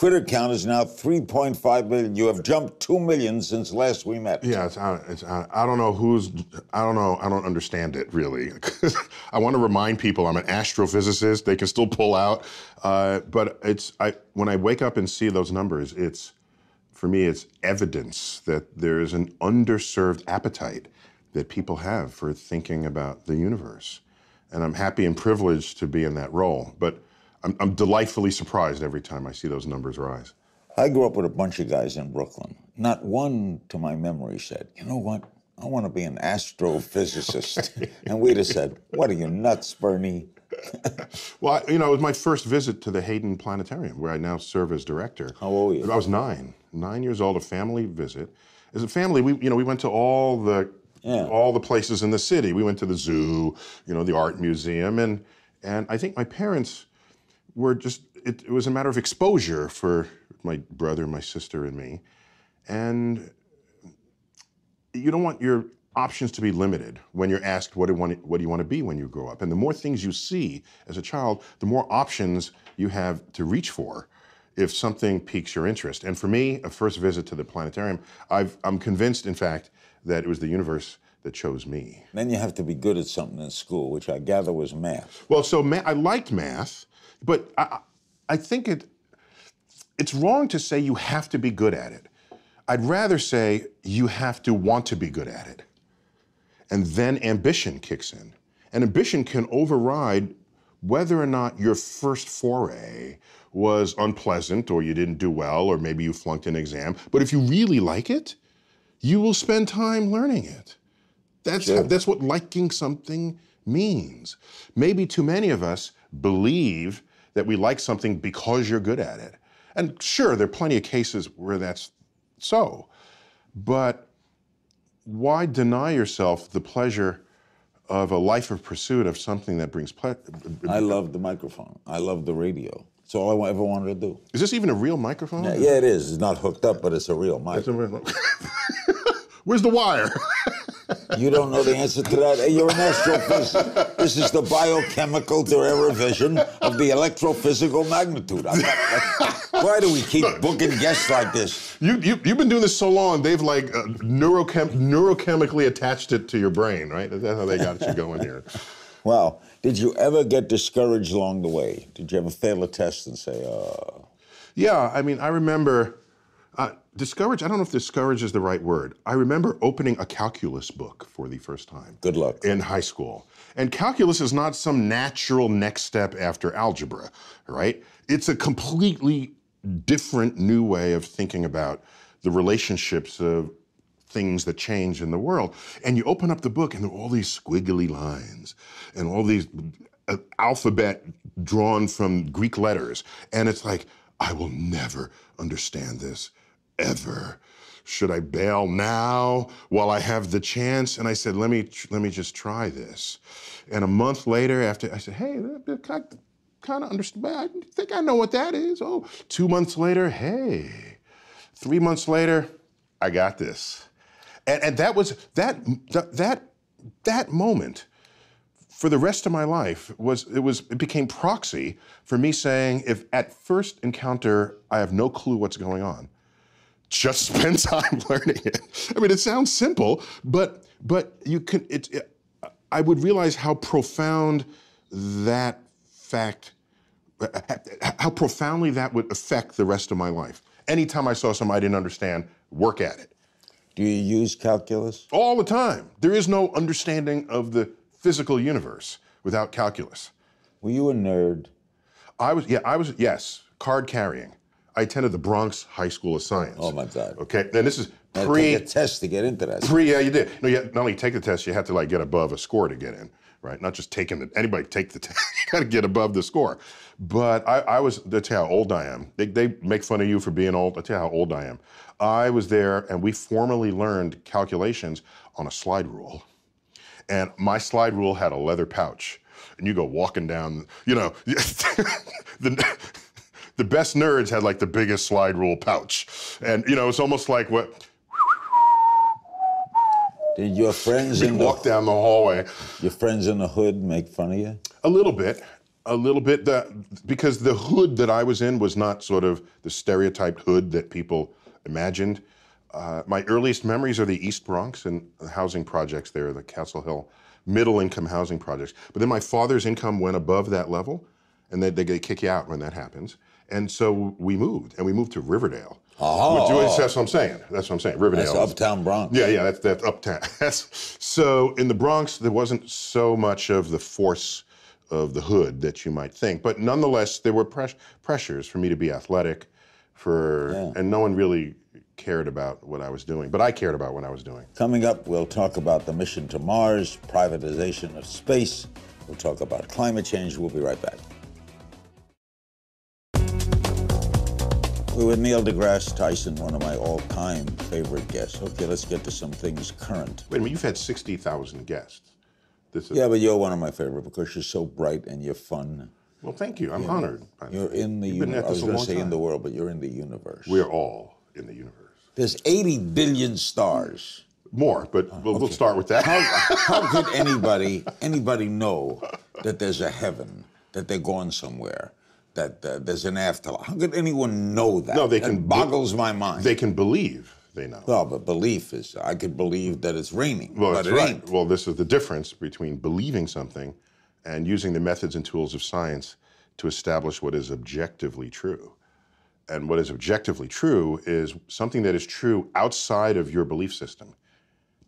Twitter count is now 3.5 million. You have jumped 2 million since last we met. Yeah, I don't know I don't understand it, really. I want to remind people I'm an astrophysicist. They can still pull out. But when I wake up and see those numbers, for me, it's evidence that there is an underserved appetite that people have for thinking about the universe. And I'm happy and privileged to be in that role. But I'm delightfully surprised every time I see those numbers rise. I grew up with a bunch of guys in Brooklyn. Not one, to my memory, said, you know what, I want to be an astrophysicist. Okay. And we'd have said, what are you, nuts, Bernie? Well, it was my first visit to the Hayden Planetarium, where I now serve as director. How old were you? I was 9 years old, a family visit. As a family, we went to all the places in the city. We went to the zoo, the art museum, and I think my parents were it was a matter of exposure for my brother, my sister, and me. And you don't want your options to be limited when you're asked what do you want to be when you grow up. And the more things you see as a child, the more options you have to reach for if something piques your interest. And for me, a first visit to the planetarium, I'm convinced, in fact, that it was the universe that chose me. Then you have to be good at something in school, which I gather was math. Well, so I liked math, but I think it's wrong to say you have to be good at it. I'd rather say you have to want to be good at it. And then ambition kicks in. And ambition can override whether or not your first foray was unpleasant, or you didn't do well, or maybe you flunked an exam. But if you really like it, you will spend time learning it. That's what liking something means. Maybe too many of us believe that we like something because you're good at it. And sure, there are plenty of cases where that's so. But why deny yourself the pleasure of a life of pursuit of something that brings pleasure? I love the microphone. I love the radio. It's all I ever wanted to do. Is this even a real microphone? Yeah, it is. It's not hooked up, but it's a real mic. Where's the wire? You don't know the answer to that? Hey, you're an astrophysicist. This is the biochemical derivation of the electrophysical magnitude. Why do we keep booking guests like this? You've been doing this so long, they've neurochemically attached it to your brain, right? That's how they got you going here. Wow. Did you ever get discouraged along the way? Did you ever fail a test and say, Yeah, I mean, I remember... discouraged, I don't know if discouraged is the right word. I remember opening a calculus book for the first time. Good luck. In high school. And calculus is not some natural next step after algebra, right? It's a completely different new way of thinking about the relationships of things that change in the world. And you open up the book and there are all these squiggly lines and all these alphabet drawn from Greek letters. And it's like, I will never understand this. Ever. Should I bail now while I have the chance? And I said, let me just try this. And a month later, after I said, hey, I kind of understand. I think I know what that is. Oh, 2 months later, hey. 3 months later, I got this. And that was that moment for the rest of my life it became proxy for me saying, if at first encounter I have no clue what's going on, just spend time learning it. I mean, it sounds simple, but you can. I would realize how profound that fact, how profoundly that would affect the rest of my life. Anytime I saw something I didn't understand, work at it. Do you use calculus? All the time. There is no understanding of the physical universe without calculus. Were you a nerd? I was, yes, card carrying. I attended the Bronx High School of Science. Oh my God. Okay, and this is take a test to get into that. Yeah, you did. No, you not only take the test, you had to get above a score to get in, right? Not just anybody take the test, you gotta get above the score. But that's how old I am. They make fun of you for being old, that's how old I am. I was there and we formally learned calculations on a slide rule. And my slide rule had a leather pouch. And you go walking down, the best nerds had the biggest slide rule pouch. And it's almost like what... Did your friends walk down the hallway. Your friends in the hood make fun of you? A little bit. A little bit, because the hood that I was in was not sort of the stereotyped hood that people imagined. My earliest memories are the East Bronx and the housing projects there, the Castle Hill middle-income housing projects. But then my father's income went above that level, and they kick you out when that happens. And so we moved to Riverdale. Oh, That's what I'm saying. That's what I'm saying. Riverdale. that's uptown Bronx. Yeah, that's uptown. So in the Bronx, there wasn't so much of the force of the hood that you might think, but nonetheless, there were pressures for me to be athletic, and no one really cared about what I was doing, but I cared about what I was doing. Coming up, we'll talk about the mission to Mars, privatization of space. We'll talk about climate change. We'll be right back. We're with Neil deGrasse Tyson, one of my all-time favorite guests. Okay, let's get to some things current. Wait a minute, you've had 60,000 guests. Yeah, but you're one of my favorite because you're so bright and you're fun. Well, thank you. I'm honored. You're in the universe. I was going to say in the world, but you're in the universe. We're all in the universe. There's 80 billion stars. More, but we'll start with that. How could anybody know that there's a heaven, that they're going somewhere, that there's an afterlife? How could anyone know that? No, that boggles my mind. They can believe they know. Well, but belief is, I could believe that it's raining, well, but that's it right. ain't. Well, this is the difference between believing something and using the methods and tools of science to establish what is objectively true. And what is objectively true is something that is true outside of your belief system.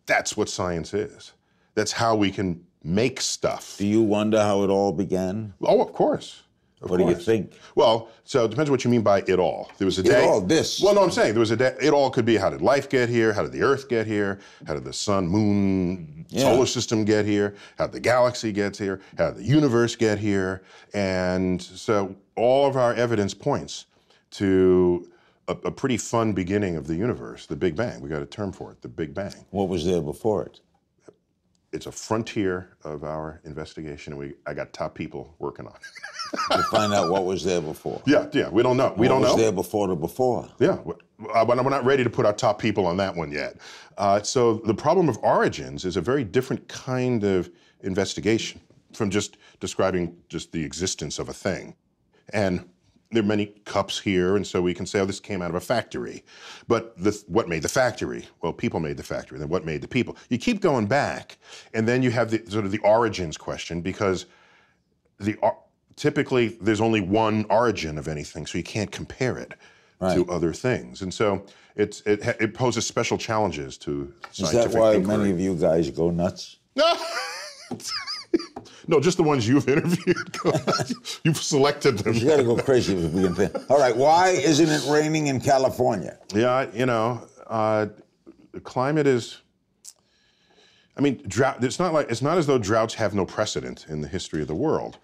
That's what science is. That's how we can make stuff. Do you wonder how it all began? Oh, of course. What do you think? Well, so it depends what you mean by it all. There was a day. It all, this. Well, no, I'm saying there was a day. It all could be, how did life get here? How did the Earth get here? How did the sun, moon, solar system get here? How did the galaxy get here? How did the universe get here? And so all of our evidence points to a pretty fun beginning of the universe, the Big Bang. We got a term for it, the Big Bang. What was there before it? It's a frontier of our investigation, and I got top people working on it. To find out what was there before. Yeah, we don't know. We don't know. What was there before the before? Yeah, we're not ready to put our top people on that one yet. So the problem of origins is a very different kind of investigation from just describing just the existence of a thing. And there are many cups here, and so we can say, oh, this came out of a factory. But what made the factory? Well, people made the factory. Then what made the people? You keep going back, and then you have the sort of the origins question, because typically there's only one origin of anything, so you can't compare it to other things. And so it poses special challenges to scientific Is that why inquiry. many of you guys go nuts? No, just the ones you've interviewed. You've selected them. You got to go crazy if we can think. All right, why isn't it raining in California? Yeah, the climate is. I mean, drought. It's not as though droughts have no precedent in the history of the world.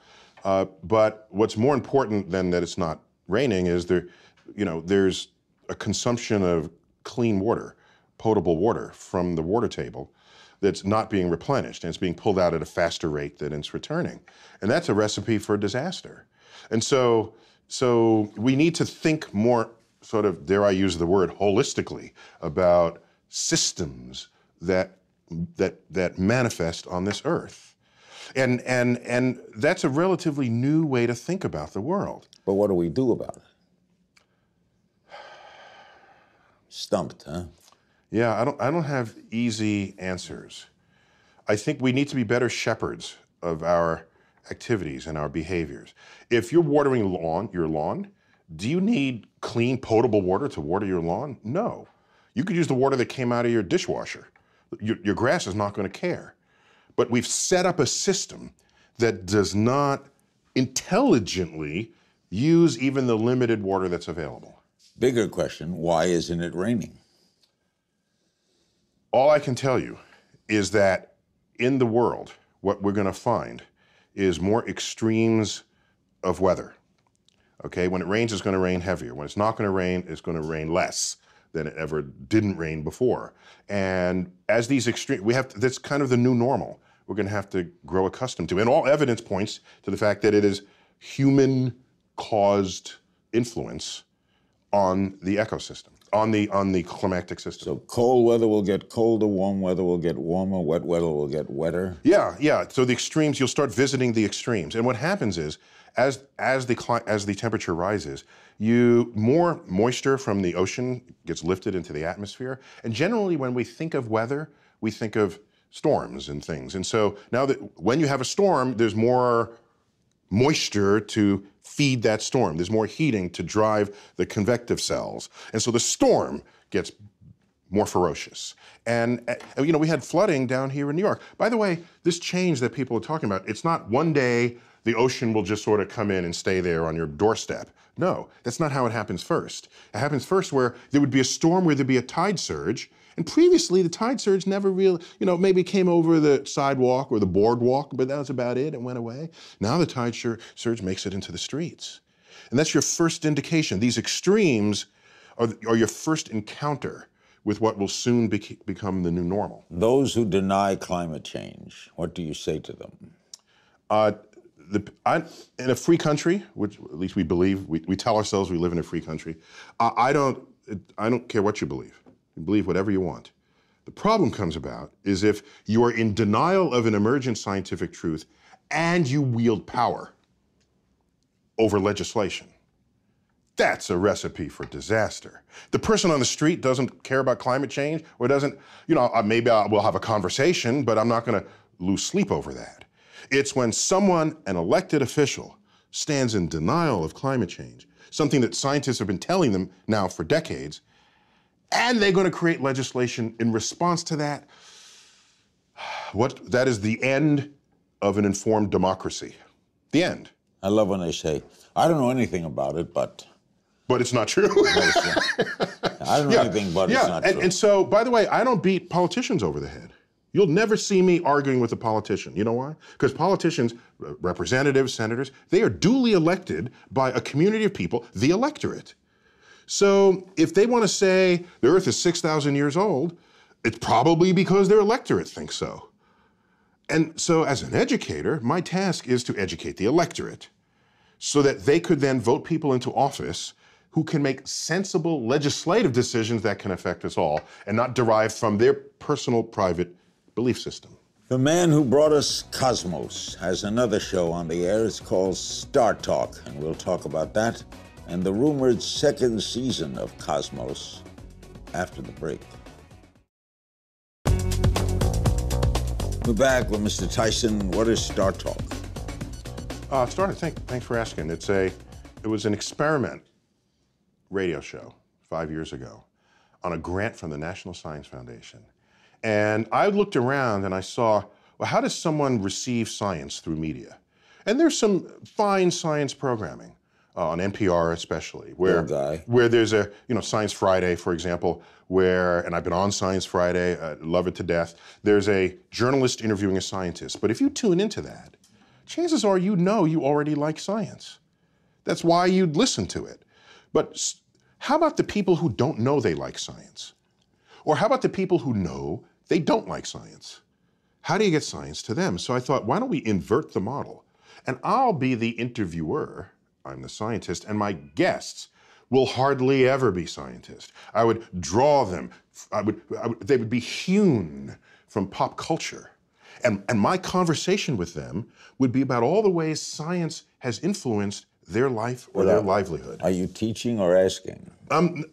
But what's more important than that it's not raining is there's a consumption of clean water, potable water from the water table that's not being replenished, and it's being pulled out at a faster rate than it's returning. And that's a recipe for disaster. And so we need to think more, sort of, dare I use the word, holistically about systems that manifest on this earth. And that's a relatively new way to think about the world. But what do we do about it? Stumped, huh? Yeah, I don't have easy answers. I think we need to be better shepherds of our activities and our behaviors. If you're watering your lawn, do you need clean, potable water to water your lawn? No. You could use the water that came out of your dishwasher. Your grass is not going to care. But we've set up a system that does not intelligently use even the limited water that's available. Bigger question, why isn't it raining? All I can tell you is that in the world, what we're going to find is more extremes of weather. Okay, when it rains, it's going to rain heavier. When it's not going to rain, it's going to rain less than it ever didn't rain before. And as these extreme, that's kind of the new normal we're going to have to grow accustomed to. And all evidence points to the fact that it is human-caused influence on the ecosystem. on the climactic system. So cold weather will get colder, warm weather will get warmer, wet weather will get wetter. Yeah. So the extremes, you'll start visiting the extremes, and what happens is, as the temperature rises, more moisture from the ocean gets lifted into the atmosphere, and generally when we think of weather, we think of storms and things. And so now that when you have a storm, there's more moisture to feed that storm. There's more heating to drive the convective cells. And so the storm gets more ferocious. And we had flooding down here in New York. By the way, this change that people are talking about, it's not one day the ocean will just sort of come in and stay there on your doorstep. No, that's not how it happens first. It happens first where there would be a storm where there'd be a tide surge. And previously, the tide surge never really, maybe came over the sidewalk or the boardwalk, but that was about it. It went away. Now the tide surge makes it into the streets. And that's your first indication. These extremes are your first encounter with what will soon become the new normal. Those who deny climate change, what do you say to them? In a free country, which at least we believe, we tell ourselves we live in a free country, I don't care what you believe. You believe whatever you want. The problem comes about is if you are in denial of an emergent scientific truth and you wield power over legislation. That's a recipe for disaster. The person on the street doesn't care about climate change or doesn't, maybe we'll have a conversation, but I'm not going to lose sleep over that. It's when an elected official, stands in denial of climate change, something that scientists have been telling them now for decades, and they're going to create legislation in response to that. That is the end of an informed democracy. The end. I love when they say, I don't know anything about it, but... But it's not true. I don't know anything, but it's not true. And so, by the way, I don't beat politicians over the head. You'll never see me arguing with a politician. You know why? Because politicians, representatives, senators, they are duly elected by a community of people, the electorate. So if they want to say the Earth is 6,000 years old, it's probably because their electorate thinks so. And so as an educator, my task is to educate the electorate so that they could then vote people into office who can make sensible legislative decisions that can affect us all and not derive from their personal, private belief system. The man who brought us Cosmos has another show on the air. It's called Star Talk, and we'll talk about that and the rumored second season of Cosmos after the break. We're back with Mr. Tyson. What is Star Talk? Thanks for asking. It was an experiment radio show 5 years ago on a grant from the National Science Foundation. And I looked around and I saw, well, how does someone receive science through media? And there's some fine science programming on NPR especially, where there's a, Science Friday, for example, and I've been on Science Friday, I love it to death. There's a journalist interviewing a scientist. But if you tune into that, chances are you already like science. That's why you'd listen to it. But how about the people who don't know they like science? Or how about the people who know they don't like science? How do you get science to them? So I thought, why don't we invert the model? And I'll be the interviewer, I'm the scientist, and my guests will hardly ever be scientists. I would draw them, they would be hewn from pop culture. And my conversation with them would be about all the ways science has influenced their life or their livelihood. Are you teaching or asking?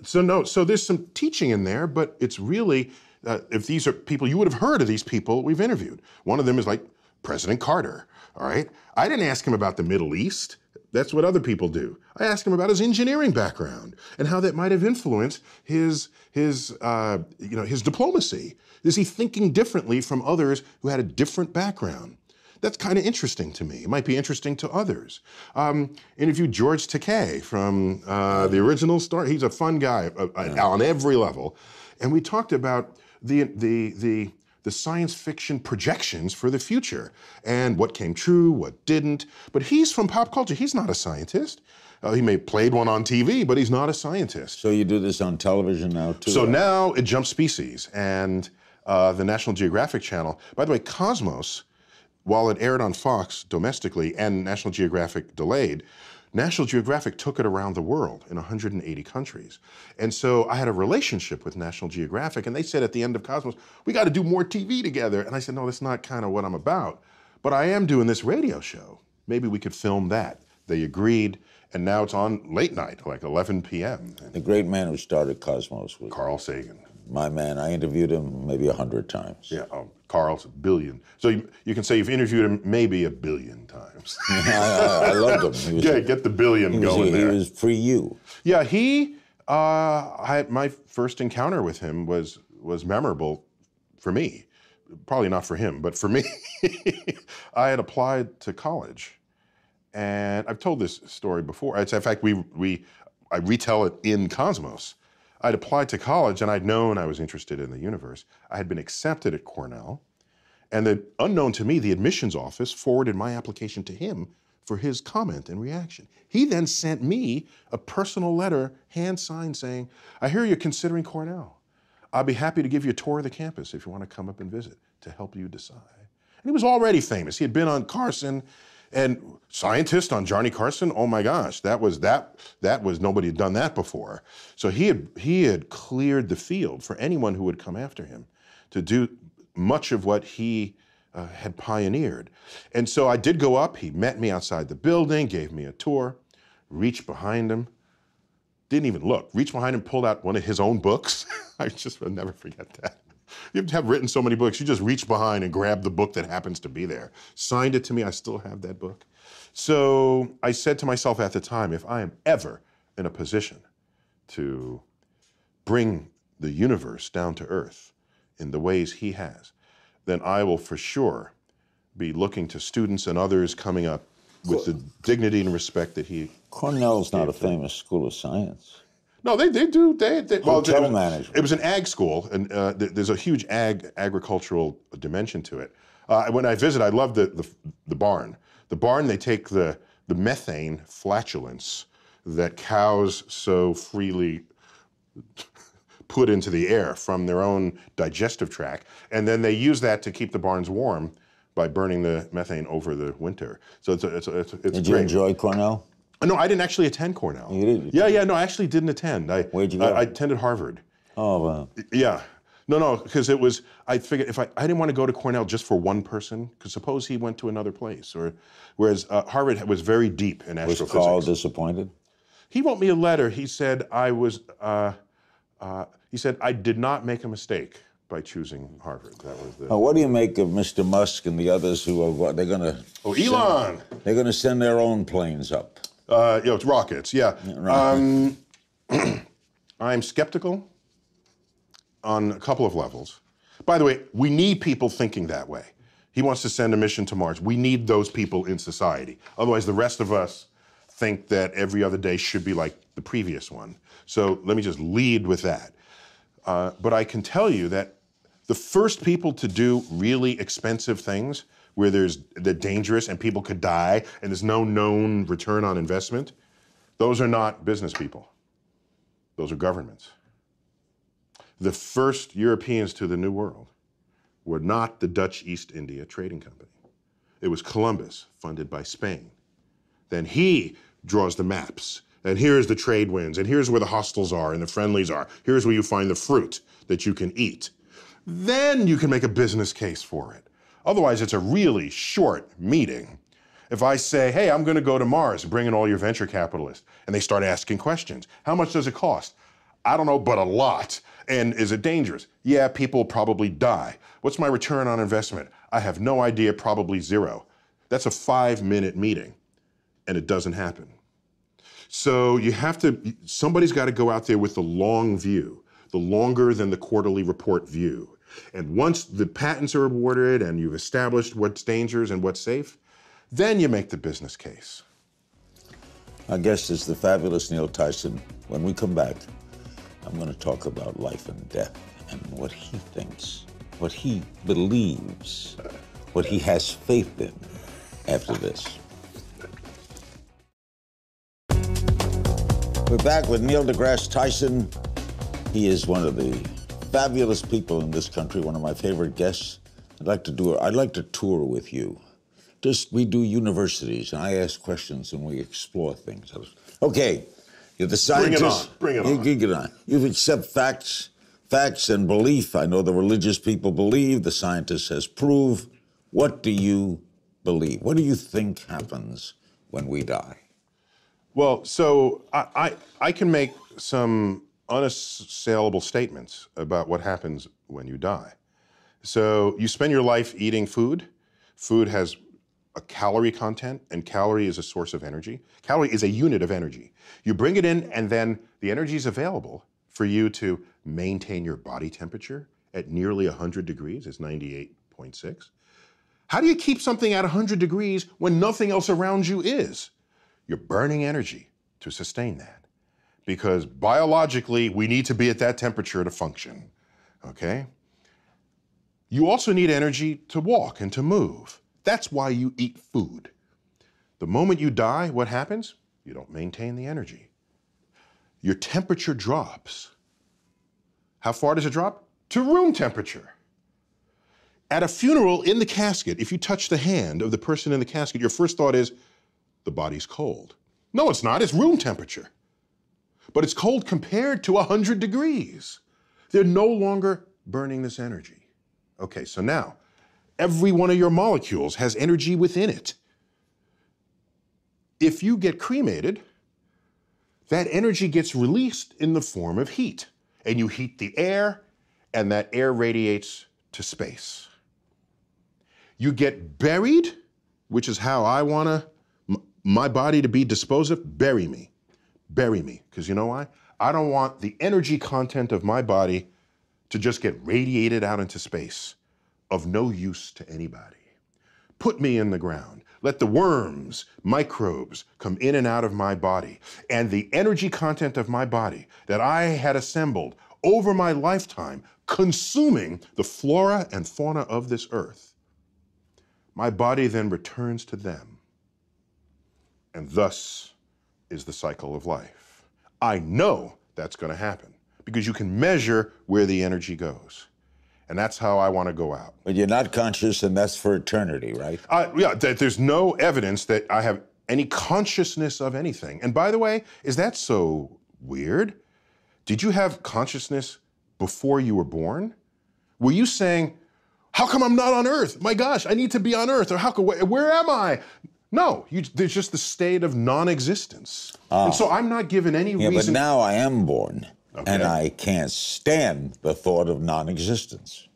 So there's some teaching in there, but it's really, if these are people, you would have heard of these people we've interviewed. One of them is like President Carter, all right? I didn't ask him about the Middle East. That's what other people do. I asked him about his engineering background and how that might have influenced his diplomacy. Is he thinking differently from others who had a different background? That's kind of interesting to me. It might be interesting to others. Interviewed George Takei from the original Star. He's a fun guy on every level. And we talked about the science fiction projections for the future and what came true, what didn't. But he's from pop culture. He's not a scientist. He may have played one on TV, but he's not a scientist. So you do this on television now, too? So now it jumps species. And the National Geographic Channel, by the way, Cosmos, while it aired on Fox domestically and National Geographic delayed, National Geographic took it around the world in 180 countries. And so I had a relationship with National Geographic, and they said at the end of Cosmos, we got to do more TV together. And I said, no, that's not kind of what I'm about. But I am doing this radio show. Maybe we could film that. They agreed, and now it's on late night, like 11 p.m. The great man who started Cosmos was Carl Sagan. my man. I interviewed him maybe 100 times. Yeah, Carl's a billion. So you can say you've interviewed him maybe a billion times. I loved him. Yeah, get the billion going there. He was pre-you. Yeah, my first encounter with him was memorable for me. Probably not for him, but for me. I had applied to college, and I've told this story before. In fact, I retell it in Cosmos. I'd applied to college, and I'd known I was interested in the universe. I had been accepted at Cornell, and unknown to me, the admissions office forwarded my application to him for his comment and reaction. He then sent me a personal letter, hand-signed, saying, I hear you're considering Cornell. I'll be happy to give you a tour of the campus if you want to come up and visit to help you decide. And he was already famous. He had been on Carson, and scientist on Johnny Carson, oh my gosh, that was nobody had done that before. So he had cleared the field for anyone who would come after him to do much of what he had pioneered. And so I did go up, he met me outside the building, gave me a tour, reached behind him, didn't even look, reached behind him, pulled out one of his own books. I'll never forget that. You have written so many books, you just reach behind and grab the book that happens to be there. Signed it to me, I still have that book. So I said to myself at the time, if I am ever in a position to bring the universe down to earth in the ways he has, then I will for sure be looking to students and others coming up with the dignity and respect that he... Cornell's not a famous school of science. No, they do. Hotel management. It was an ag school, and there's a huge agricultural dimension to it. When I visit, I love the barn. The barn, they take the methane flatulence that cows so freely put into the air from their own digestive tract, and then they use that to keep the barns warm by burning the methane over the winter. So it's Did you enjoy Cornell? No, I didn't actually attend Cornell. You didn't? Yeah, no, I actually didn't attend. Where'd you go? I attended Harvard. Oh, wow. Yeah. No, because I figured I didn't want to go to Cornell just for one person, because suppose he went to another place. Whereas Harvard was very deep in astrophysics. Was Carl disappointed? He wrote me a letter. He said I did not make a mistake by choosing Harvard. That was the... What do you make of Mr. Musk and the others who are, they're going to... Oh, Elon! They're going to send their own planes up. It's rockets, yeah. Right. I'm skeptical on a couple of levels. By the way, we need people thinking that way. He wants to send a mission to Mars. We need those people in society. Otherwise, the rest of us think that every other day should be like the previous one. So let me just lead with that. But I can tell you that the first people to do really expensive things where they're dangerous and people could die and there's no known return on investment, those are not business people. Those are governments. The first Europeans to the New World were not the Dutch East India Trading Company. It was Columbus, funded by Spain. Then he draws the maps, and here's the trade winds, and here's where the hostiles are and the friendlies are. Here's where you find the fruit that you can eat. Then you can make a business case for it. Otherwise, it's a really short meeting. If I say, hey, I'm going to go to Mars, bring in all your venture capitalists, and they start asking questions. How much does it cost? I don't know, but a lot. And is it dangerous? Yeah, people probably die. What's my return on investment? I have no idea, probably zero. That's a 5-minute meeting, and it doesn't happen. So somebody's got to go out there with the long view, the longer than the quarterly report view. And once the patents are awarded and you've established what's dangerous and what's safe, then you make the business case. Our guest is the fabulous Neil Tyson. When we come back, I'm going to talk about life and death and what he thinks, what he believes, what he has faith in after this. We're back with Neil deGrasse Tyson. He is one of the fabulous people in this country, one of my favorite guests. I'd like to tour with you. we do universities, and I ask questions and we explore things. Okay, you're the scientist. Bring it on. Bring it on. You accept facts and belief. I know the religious people believe, the scientist says prove. What do you believe? What do you think happens when we die? Well, so I can make some unassailable statements about what happens when you die. So you spend your life eating food. Food has a calorie content, and calorie is a source of energy. Calorie is a unit of energy. You bring it in, and then the energy is available for you to maintain your body temperature at nearly 100 degrees. It's 98.6. How do you keep something at 100 degrees when nothing else around you is? You're burning energy to sustain that. Because biologically, we need to be at that temperature to function, okay? You also need energy to walk and to move. That's why you eat food. The moment you die, what happens? You don't maintain the energy. Your temperature drops. How far does it drop? To room temperature. At a funeral, in the casket, if you touch the hand of the person in the casket, your first thought is, the body's cold. No, it's not. It's room temperature. But it's cold compared to 100 degrees. They're no longer burning this energy. Okay, so now, every one of your molecules has energy within it. If you get cremated, that energy gets released in the form of heat. And you heat the air, and that air radiates to space. You get buried, which is how I want my body to be disposed of. Bury me. Bury me. Because you know why? I don't want the energy content of my body to just get radiated out into space, of no use to anybody. Put me in the ground. Let the worms, microbes come in and out of my body. And the energy content of my body that I had assembled over my lifetime, consuming the flora and fauna of this earth, my body then returns to them. And thus is the cycle of life. I know that's going to happen because you can measure where the energy goes. And that's how I want to go out. But you're not conscious, and that's for eternity, right? Yeah, there's no evidence that I have any consciousness of anything. And by the way, is that so weird? Did you have consciousness before you were born? Were you saying, how come I'm not on Earth? My gosh, I need to be on Earth. Or where am I? No, there's just the state of non-existence. And so I'm not given any reason. Yeah, but now I am born, and I can't stand the thought of non-existence.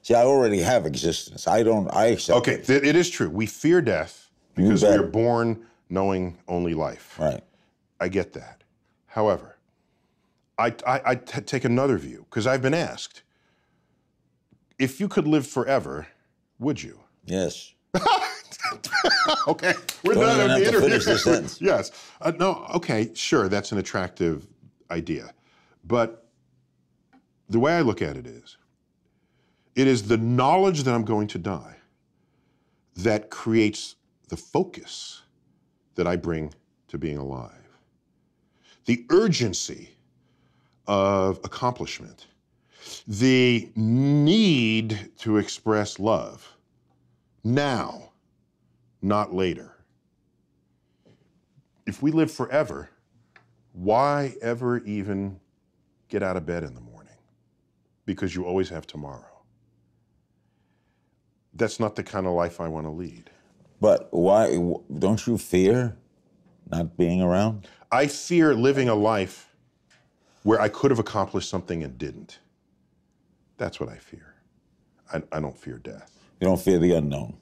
See, I already have existence. I accept Okay, it is true. We fear death because we are born knowing only life. Right. I get that. However, I take another view, because I've been asked, if you could live forever, would you? Yes. Okay, we're done with the interview. Finish the sentence. Yes. No, okay, sure, that's an attractive idea. But the way I look at it is the knowledge that I'm going to die that creates the focus that I bring to being alive. The urgency of accomplishment, the need to express love now, not later. If we live forever, why ever even get out of bed in the morning? Because you always have tomorrow. That's not the kind of life I want to lead. But why, don't you fear not being around? I fear living a life where I could have accomplished something and didn't. That's what I fear. I don't fear death. You don't fear the unknown?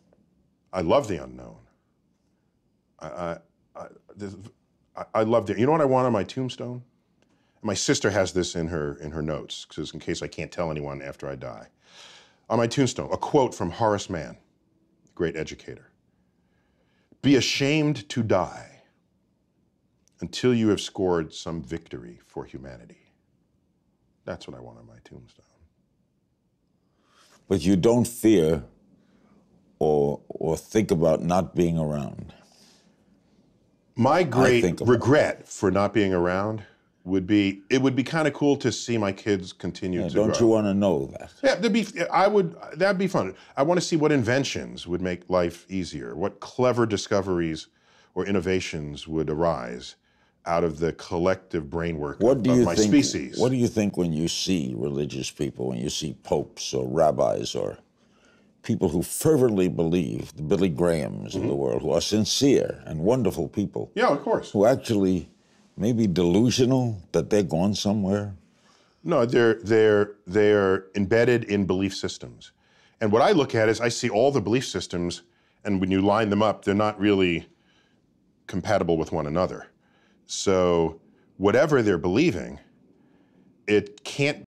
I love the unknown. I love the, you know what I want on my tombstone? My sister has this in her notes, because in case I can't tell anyone after I die. On my tombstone, a quote from Horace Mann, the great educator. Be ashamed to die until you have scored some victory for humanity. That's what I want on my tombstone. But you don't fear or think about not being around? My great regret for not being around would be, it would be kind of cool to see my kids continue to grow. Don't you want to know that? Yeah, that'd be fun. I want to see what inventions would make life easier, what clever discoveries or innovations would arise out of the collective brainwork of my species. What do you think when you see religious people, when you see popes or rabbis or people who fervently believe, the Billy Grahams of the world, who are sincere and wonderful people? Yeah, of course. Who actually may be delusional that they're going somewhere? No, they're embedded in belief systems. And what I look at is I see all the belief systems, and when you line them up, they're not really compatible with one another. So whatever they're believing, it can't